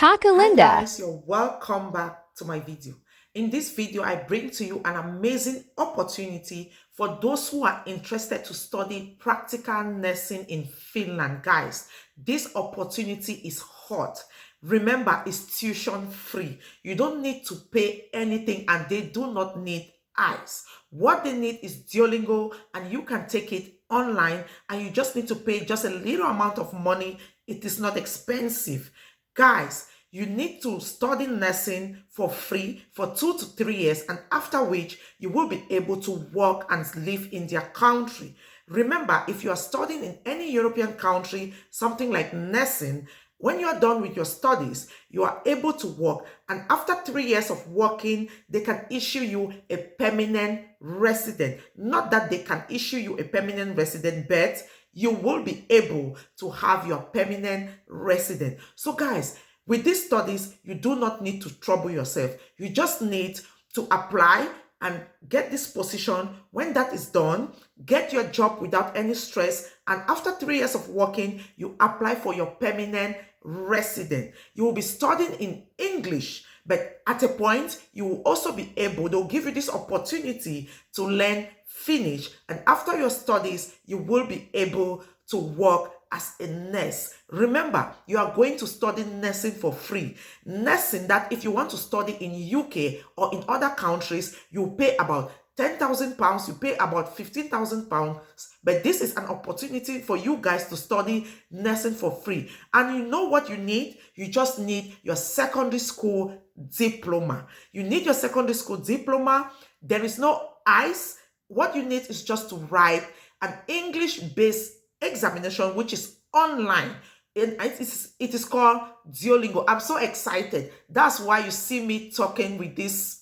Hi Kakalinda. guys, you're welcome back to my video. In this video, I bring to you an amazing opportunity for those who are interested to study practical nursing in Finland. Guys, this opportunity is hot. Remember, it's tuition free. You don't need to pay anything and they do not need eyes. What they need is Duolingo and you can take it online and you just need to pay just a little amount of money. It is not expensive. Guys, you need to study nursing for free for 2 to 3 years, and after which you will be able to work and live in their country. Remember, if you are studying in any European country, something like nursing, when you are done with your studies, you are able to work. And after 3 years of working, they can issue you a permanent resident. Not that they can issue you a permanent resident, but you will be able to have your permanent resident. So, guys, with these studies, you do not need to trouble yourself. You just need to apply and get this position. When that is done, get your job without any stress. And after 3 years of working, you apply for your permanent resident. You will be studying in English, but at a point, you will also be able, they'll give you this opportunity to learn Finnish. And after your studies, you will be able to work as a nurse. Remember, you are going to study nursing for free. Nursing that if you want to study in UK or in other countries, you pay about £10,000, you pay about £15,000. But this is an opportunity for you guys to study nursing for free. And you know what you need? You just need your secondary school diploma. You need your secondary school diploma. There is no ICE. What you need is just to write an English-based examination, which is online. And it is called Duolingo. I'm so excited. That's why you see me talking with this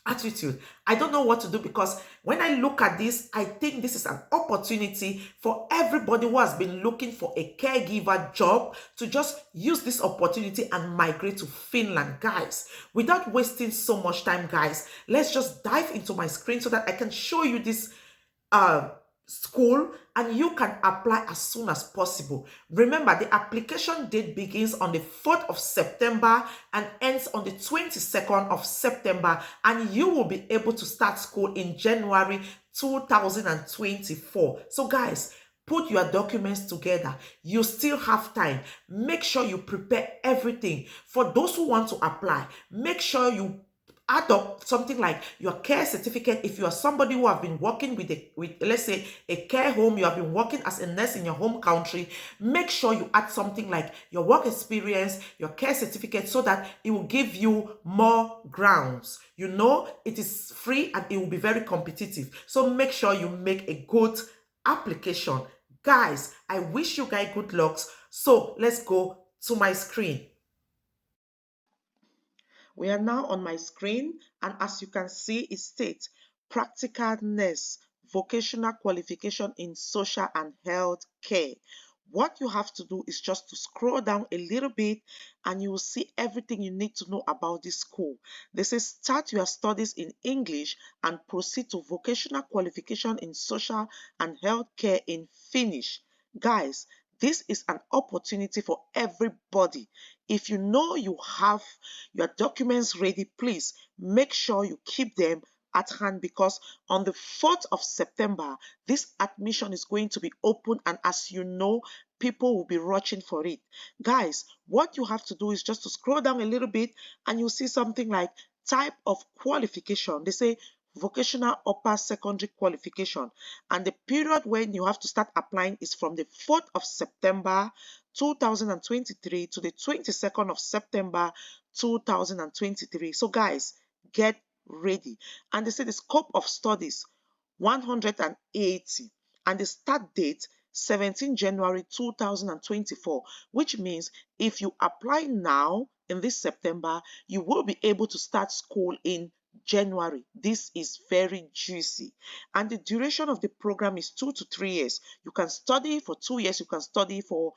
attitude. I don't know what to do because when I look at this, I think this is an opportunity for everybody who has been looking for a caregiver job to just use this opportunity and migrate to Finland. Guys, without wasting so much time, guys, let's just dive into my screen so that I can show you this uh school and you can apply as soon as possible. Remember, the application date begins on the 4th of September and ends on the 22nd of September, and you will be able to start school in January 2024. So guys, put your documents together. You still have time. Make sure you prepare everything. For those who want to apply, make sure you add up something like your care certificate. If you are somebody who have been working with let's say a care home, you have been working as a nurse in your home country, make sure you add something like your work experience, your care certificate, so that it will give you more grounds. You know, it is free and it will be very competitive. So make sure you make a good application. Guys, I wish you guys good luck. So let's go to my screen. We are now on my screen, and as you can see, it states practical nurse, vocational qualification in social and health care. What you have to do is just to scroll down a little bit and you will see everything you need to know about this school. They say start your studies in English and proceed to vocational qualification in social and health care in Finnish. Guys, this is an opportunity for everybody. If you know you have your documents ready, please make sure you keep them at hand because on the 4th of September, this admission is going to be open, and as you know, people will be rushing for it. Guys, what you have to do is just to scroll down a little bit and you'll see something like type of qualification. They say vocational upper secondary qualification, and the period when you have to start applying is from the 4th of September 2023 to the 22nd of September 2023. So guys, get ready. And they say the scope of studies 180 and the start date 17 January 2024, which means if you apply now in this September, you will be able to start school in January. This is very juicy. And the duration of the program is 2 to 3 years. You can study for 2 years, you can study for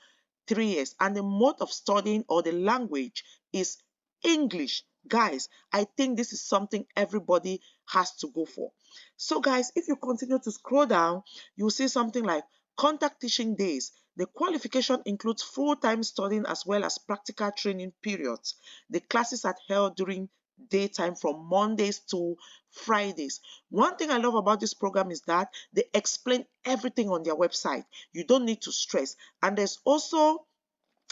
3 years. And the mode of studying or the language is English. Guys, I think this is something everybody has to go for. So guys, if you continue to scroll down, you'll see something like contact teaching days. The qualification includes full-time studying as well as practical training periods. The classes are held during daytime from Mondays to Fridays. One thing I love about this program is that they explain everything on their website. You don't need to stress. And there's also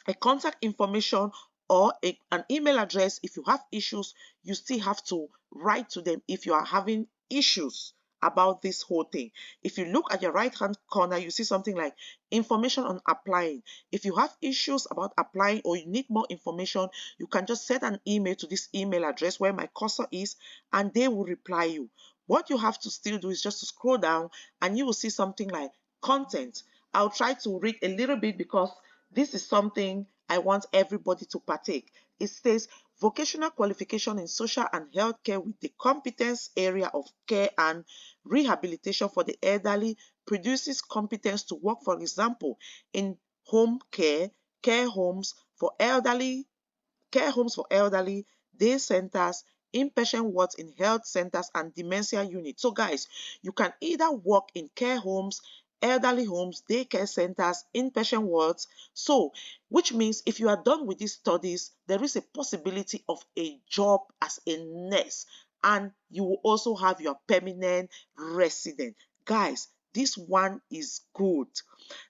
a contact information or an email address. If you have issues, you still have to write to them if you are having issues about this whole thing. If you look at your right hand corner, you see something like information on applying. If you have issues about applying or you need more information, you can just send an email to this email address where my cursor is, and they will reply you. What you have to still do is just to scroll down and you will see something like content. I'll try to read a little bit because this is something I want everybody to partake. It says vocational qualification in social and healthcare with the competence area of care and rehabilitation for the elderly produces competence to work, for example, in home care, care homes for elderly, day centers, inpatient wards in health centers, and dementia units. So, guys, you can either work in care homes, elderly homes, daycare centers, inpatient wards. So, which means if you are done with these studies, there is a possibility of a job as a nurse, and you will also have your permanent resident. Guys, this one is good.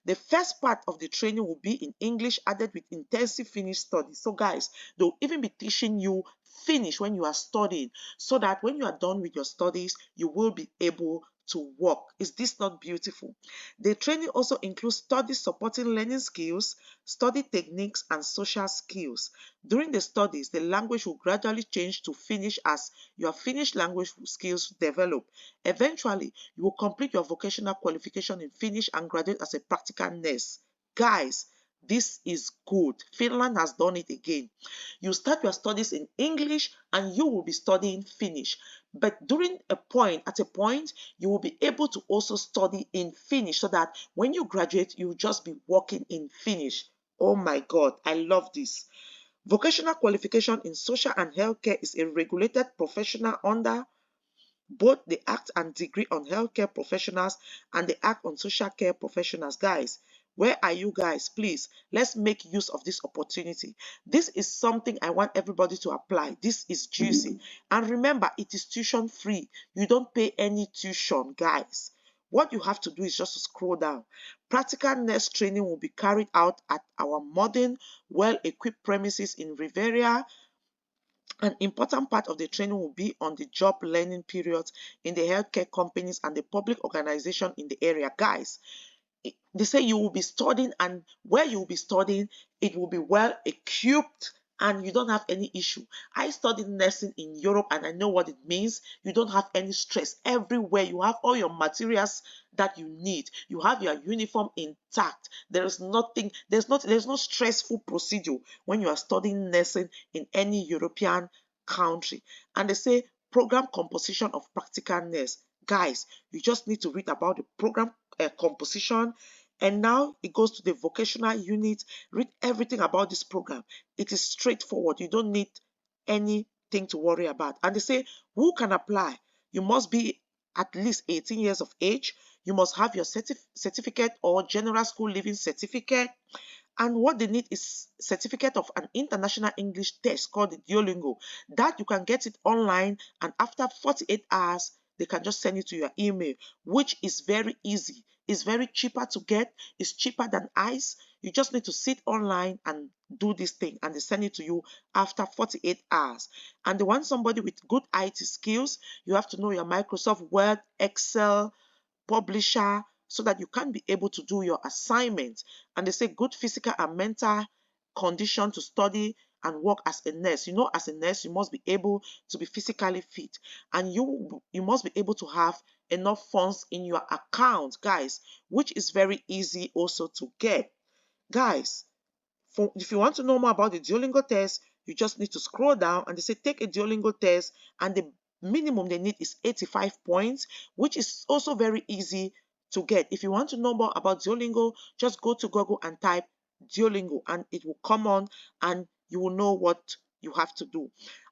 The first part of the training will be in English added with intensive Finnish studies. So guys, they'll even be teaching you Finnish when you are studying so that when you are done with your studies, you will be able to work. Is this not beautiful? The training also includes study supporting learning skills, study techniques, and social skills. During the studies, the language will gradually change to Finnish as your Finnish language skills develop. Eventually, you will complete your vocational qualification in Finnish and graduate as a practical nurse. Guys, this is good. Finland has done it again. You start your studies in English and you will be studying Finnish. But at a point, you will be able to also study in Finnish so that when you graduate, you will just be working in Finnish. Oh my God, I love this. Vocational qualification in social and healthcare is a regulated professional under both the Act and Degree on Healthcare Professionals and the Act on Social Care Professionals. Guys, where are you guys? Please, let's make use of this opportunity. This is something I want everybody to apply. This is juicy. And remember, it is tuition free. You don't pay any tuition, guys. What you have to do is just to scroll down. Practical nurse training will be carried out at our modern, well-equipped premises in Riveria. An important part of the training will be on the job learning periods in the healthcare companies and the public organization in the area. Guys, they say you will be studying, and where you will be studying, it will be well equipped and you don't have any issue. I studied nursing in Europe and I know what it means. You don't have any stress. Everywhere you have all your materials that you need. You have your uniform intact. There is nothing, there's no stressful procedure when you are studying nursing in any European country. And they say program composition of practical nurse. Guys, you just need to read about the program composition. And now it goes to the vocational unit. Read everything about this program. It is straightforward. You don't need anything to worry about. And they say, who can apply? You must be at least 18 years of age. You must have your certificate or general school leaving certificate. And what they need is certificate of an international English test called the Duolingo. That you can get it online, and after 48 hours, they can just send it to your email, which is very easy. It's very cheaper to get. It's cheaper than ice. You just need to sit online and do this thing, and they send it to you after 48 hours. And they want somebody with good IT skills. You have to know your Microsoft Word, Excel, Publisher, so that you can be able to do your assignment. And they say good physical and mental condition to study and work as a nurse. You know, as a nurse, you must be able to be physically fit, and you must be able to have enough funds in your account, guys, which is very easy also to get. Guys, if you want to know more about the Duolingo test, you just need to scroll down and they say take a Duolingo test, and the minimum they need is 85 points, which is also very easy to get. If you want to know more about Duolingo, just go to Google and type Duolingo and it will come on and you will know what you have to do.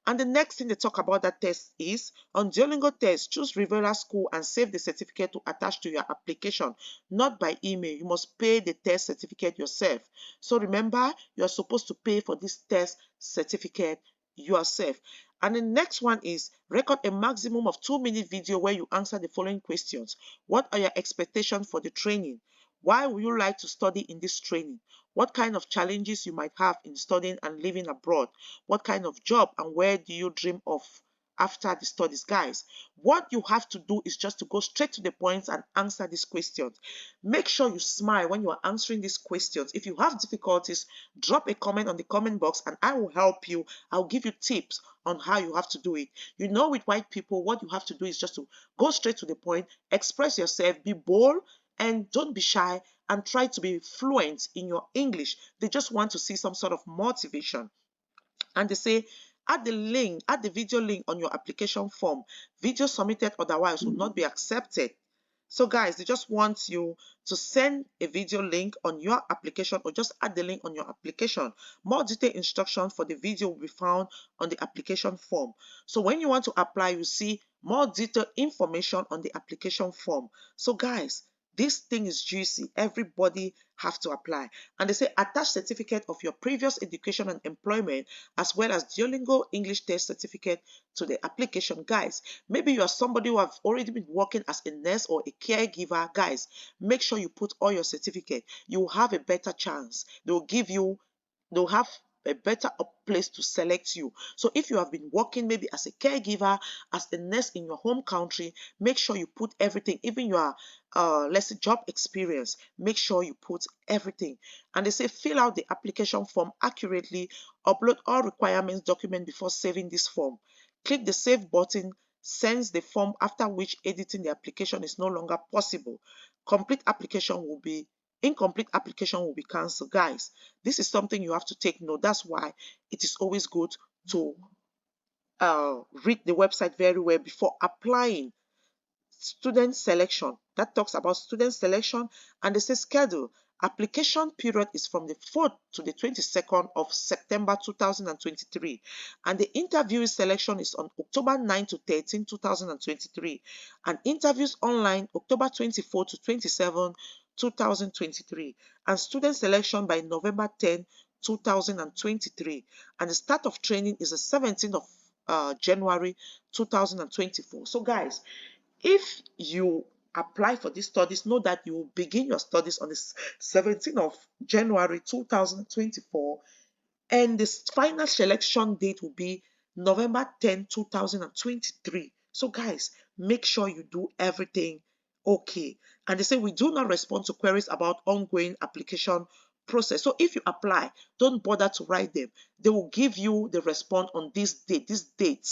And the next thing they talk about that test is, on Duolingo test, choose Riveria school and save the certificate to attach to your application, not by email. You must pay the test certificate yourself. So remember, you're supposed to pay for this test certificate yourself. And the next one is, record a maximum of 2-minute video where you answer the following questions. What are your expectations for the training? Why would you like to study in this training? What kind of challenges you might have in studying and living abroad? What kind of job and where do you dream of after the studies? Guys, what you have to do is just to go straight to the point and answer these questions. Make sure you smile when you are answering these questions. If you have difficulties, drop a comment on the comment box and I will help you. I'll give you tips on how you have to do it. You know, with white people, what you have to do is just to go straight to the point, express yourself, be bold, and don't be shy, and try to be fluent in your English. They just want to see some sort of motivation. And they say, add the video link on your application form. Video submitted otherwise will not be accepted. So guys, they just want you to send a video link on your application or just add the link on your application. More detailed instructions for the video will be found on the application form. So when you want to apply, you see more detailed information on the application form. So guys, this thing is juicy. Everybody have to apply. And they say attach certificate of your previous education and employment as well as Duolingo English test certificate to the application. Guys, maybe you are somebody who have already been working as a nurse or a caregiver. Guys, make sure you put all your certificate. You will have a better chance. They'll have a better place to select you. So if you have been working maybe as a caregiver, as a nurse in your home country, make sure you put everything, even your let's say job experience, make sure you put everything. And they say fill out the application form accurately, upload all requirements document before saving this form. Click the save button, sends the form, after which editing the application is no longer possible. Incomplete application will be cancelled. Guys, this is something you have to take note. That's why it is always good to read the website very well before applying. Student selection, that talks about student selection, and they say schedule. Application period is from the 4th to the 22nd of September 2023, and the interview selection is on October 9 to 13, 2023, and interviews online October 24 to 27, 2023, and student selection by November 10, 2023, and the start of training is the 17th of January 2024. So guys, if you apply for these studies, know that you will begin your studies on the 17th of January 2024, and the final selection date will be November 10, 2023. So guys, make sure you do everything okay. And they say we do not respond to queries about ongoing application process. So if you apply, don't bother to write them. They will give you the response on this date, this date.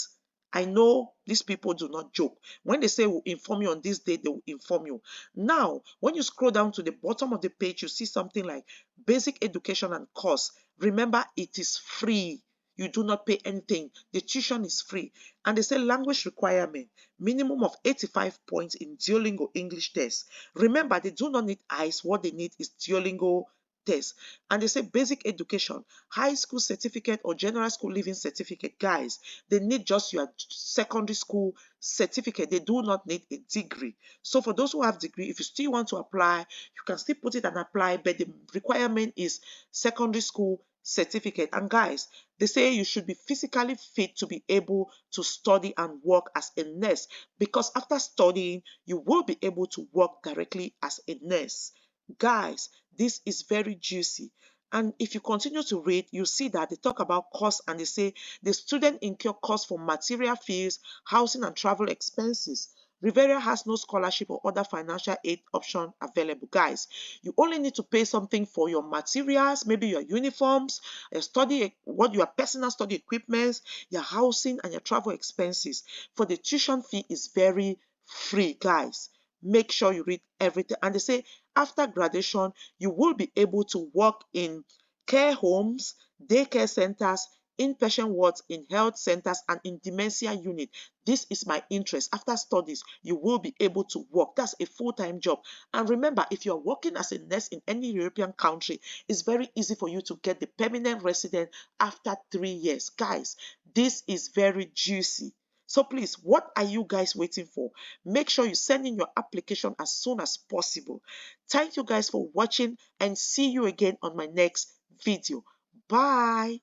I know these people do not joke. When they say we'll inform you on this date, they will inform you. Now, when you scroll down to the bottom of the page, you see something like basic education and course. Remember, it is free. You do not pay anything. The tuition is free. And they say language requirement, minimum of 85 points in Duolingo English test. Remember, they do not need ICE. What they need is Duolingo test. And they say basic education, high school certificate or general school leaving certificate. Guys, they need just your secondary school certificate. They do not need a degree. So for those who have degree, if you still want to apply, you can still put it and apply, but the requirement is secondary school certificate. And guys, they say you should be physically fit to be able to study and work as a nurse, because after studying, you will be able to work directly as a nurse. Guys, this is very juicy. And if you continue to read, you see that they talk about costs and they say the student incur costs for material fees, housing and travel expenses. Riveria has no scholarship or other financial aid option available. Guys, you only need to pay something for your materials, maybe your uniforms, your personal study equipment, your housing and your travel expenses. For the tuition fee is very free, guys. Make sure you read everything. And they say after graduation, you will be able to work in care homes, daycare centers, inpatient wards, in health centers, and in dementia unit. This is my interest. After studies, you will be able to work. That's a full-time job. And remember, if you're working as a nurse in any European country, it's very easy for you to get the permanent resident after 3 years. Guys, this is very juicy. So please, what are you guys waiting for? Make sure you send in your application as soon as possible. Thank you guys for watching, and see you again on my next video. Bye.